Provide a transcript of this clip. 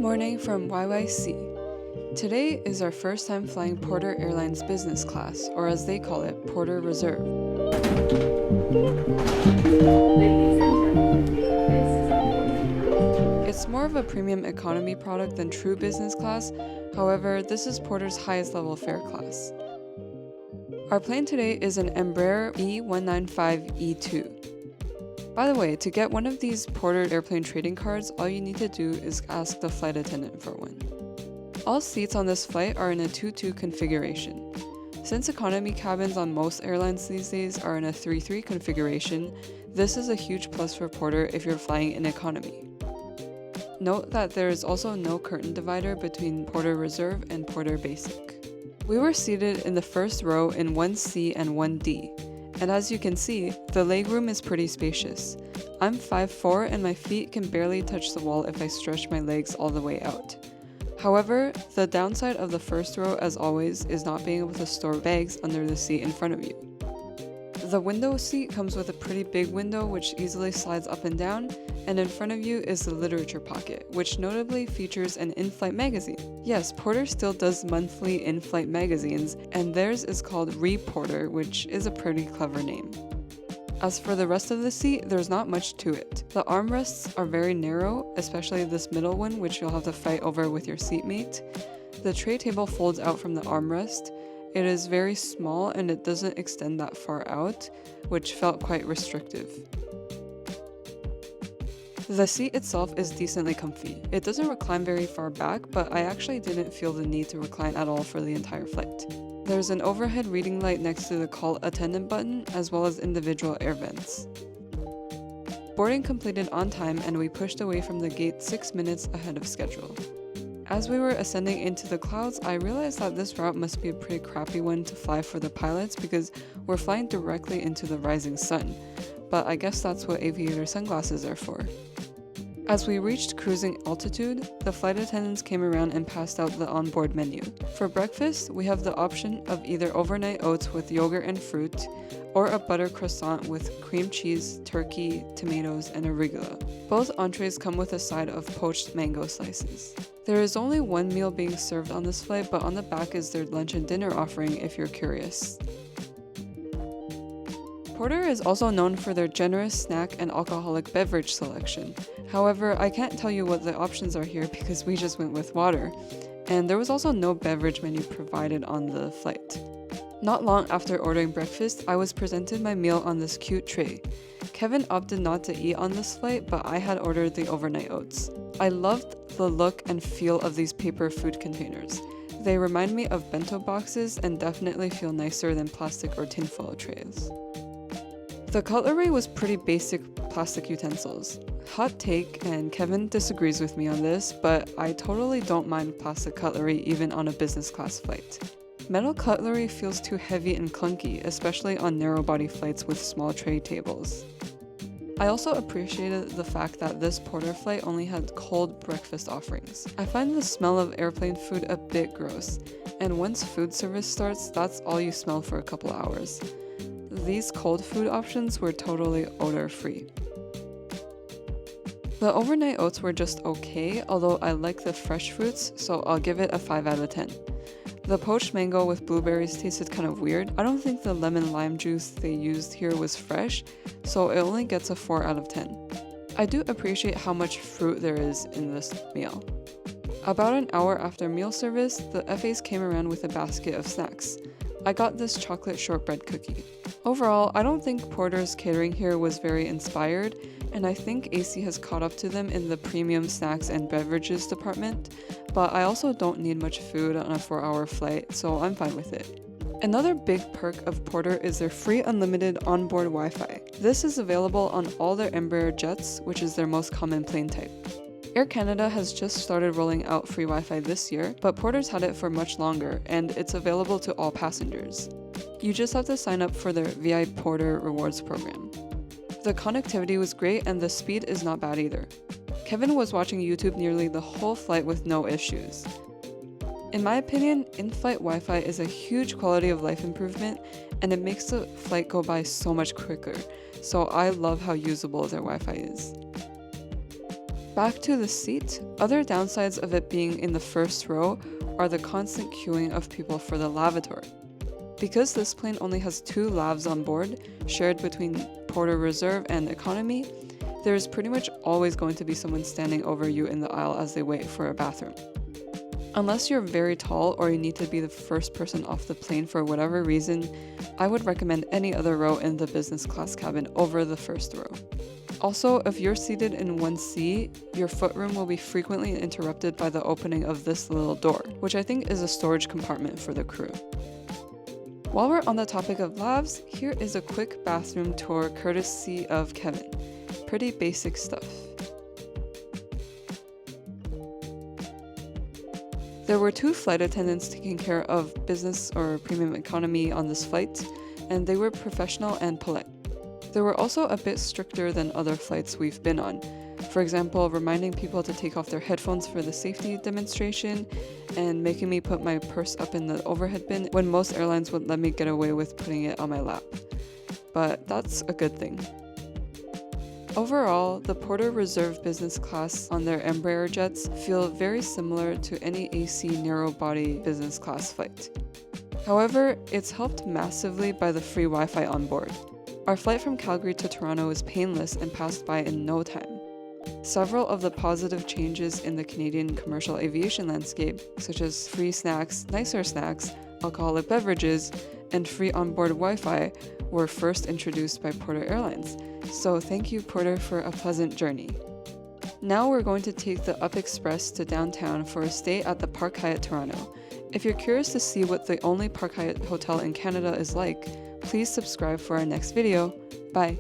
morning from YYC. Today is our first time flying Porter Airlines business class, or as they call it, PorterReserve. It's more of a premium economy product than true business class, however, this is Porter's highest level fare class. Our plane today is an Embraer E195-E2. By the way, to get one of these Porter airplane trading cards, all you need to do is ask the flight attendant for one. All seats on this flight are in a 2-2 configuration. Since economy cabins on most airlines these days are in a 3-3 configuration, this is a huge plus for Porter if you're flying in economy. Note that there is also no curtain divider between PorterReserve and Porter Basic. We were seated in the first row in 1C and 1D. And as you can see, the legroom is pretty spacious. I'm 5'4" and my feet can barely touch the wall if I stretch my legs all the way out. However, the downside of the first row, as always, is not being able to store bags under the seat in front of you. The window seat comes with a pretty big window which easily slides up and down, and in front of you is the literature pocket, which notably features an in-flight magazine. Yes, Porter still does monthly in-flight magazines, and theirs is called Porter, which is a pretty clever name. As for the rest of the seat, there's not much to it. The armrests are very narrow, especially this middle one, which you'll have to fight over with your seatmate. The tray table folds out from the armrest. It is very small and it doesn't extend that far out, which felt quite restrictive. The seat itself is decently comfy. It doesn't recline very far back, but I actually didn't feel the need to recline at all for the entire flight. There's an overhead reading light next to the call attendant button, as well as individual air vents. Boarding completed on time and we pushed away from the gate 6 minutes ahead of schedule. As we were ascending into the clouds, I realized that this route must be a pretty crappy one to fly for the pilots because we're flying directly into the rising sun, but I guess that's what aviator sunglasses are for. As we reached cruising altitude, the flight attendants came around and passed out the onboard menu. For breakfast, we have the option of either overnight oats with yogurt and fruit, or a butter croissant with cream cheese, turkey, tomatoes, and arugula. Both entrees come with a side of poached mango slices. There is only one meal being served on this flight, but on the back is their lunch and dinner offering if you're curious. Porter is also known for their generous snack and alcoholic beverage selection. However, I can't tell you what the options are here because we just went with water, and there was also no beverage menu provided on the flight. Not long after ordering breakfast, I was presented my meal on this cute tray. Kevin opted not to eat on this flight, but I had ordered the overnight oats. I loved the look and feel of these paper food containers. They remind me of bento boxes and definitely feel nicer than plastic or tinfoil trays. The cutlery was pretty basic plastic utensils. Hot take, and Kevin disagrees with me on this, but I totally don't mind plastic cutlery even on a business class flight. Metal cutlery feels too heavy and clunky, especially on narrow-body flights with small tray tables. I also appreciated the fact that this Porter flight only had cold breakfast offerings. I find the smell of airplane food a bit gross, and once food service starts, that's all you smell for a couple hours. These cold food options were totally odor-free. The overnight oats were just okay, although I like the fresh fruits, so I'll give it a 5 out of 10. The poached mango with blueberries tasted kind of weird. I don't think the lemon lime juice they used here was fresh, so it only gets a 4 out of 10. I do appreciate how much fruit there is in this meal. About an hour after meal service, the FAs came around with a basket of snacks. I got this chocolate shortbread cookie. Overall, I don't think Porter's catering here was very inspired, and I think AC has caught up to them in the premium snacks and beverages department, but I also don't need much food on a 4-hour flight, so I'm fine with it. Another big perk of Porter is their free unlimited onboard Wi-Fi. This is available on all their Embraer jets, which is their most common plane type. Air Canada has just started rolling out free Wi-Fi this year, but Porter's had it for much longer, and it's available to all passengers. You just have to sign up for their VI Porter Rewards program. The connectivity was great and the speed is not bad either. Kevin was watching YouTube nearly the whole flight with no issues. In my opinion, in-flight Wi-Fi is a huge quality of life improvement, and it makes the flight go by so much quicker, so I love how usable their Wi-Fi is. Back to the seat, other downsides of it being in the first row are the constant queuing of people for the lavatory. Because this plane only has 2 lavs on board, shared between PorterReserve and economy, there is pretty much always going to be someone standing over you in the aisle as they wait for a bathroom. Unless you're very tall or you need to be the first person off the plane for whatever reason, I would recommend any other row in the business class cabin over the first row. Also, if you're seated in 1C, your footroom will be frequently interrupted by the opening of this little door, which I think is a storage compartment for the crew. While we're on the topic of lavs, here is a quick bathroom tour courtesy of Kevin. Pretty basic stuff. There were 2 flight attendants taking care of business or premium economy on this flight, and they were professional and polite. They were also a bit stricter than other flights we've been on. For example, reminding people to take off their headphones for the safety demonstration, and making me put my purse up in the overhead bin when most airlines would let me get away with putting it on my lap. But that's a good thing. Overall, the PorterReserve business class on their Embraer jets feel very similar to any AC narrow-body business class flight. However, it's helped massively by the free Wi-Fi on board. Our flight from Calgary to Toronto was painless and passed by in no time. Several of the positive changes in the Canadian commercial aviation landscape, such as free snacks, nicer snacks, alcoholic beverages, and free onboard Wi-Fi, were first introduced by Porter Airlines. So thank you, Porter, for a pleasant journey. Now we're going to take the Up Express to downtown for a stay at the Park Hyatt Toronto. If you're curious to see what the only Park Hyatt hotel in Canada is like, please subscribe for our next video. Bye!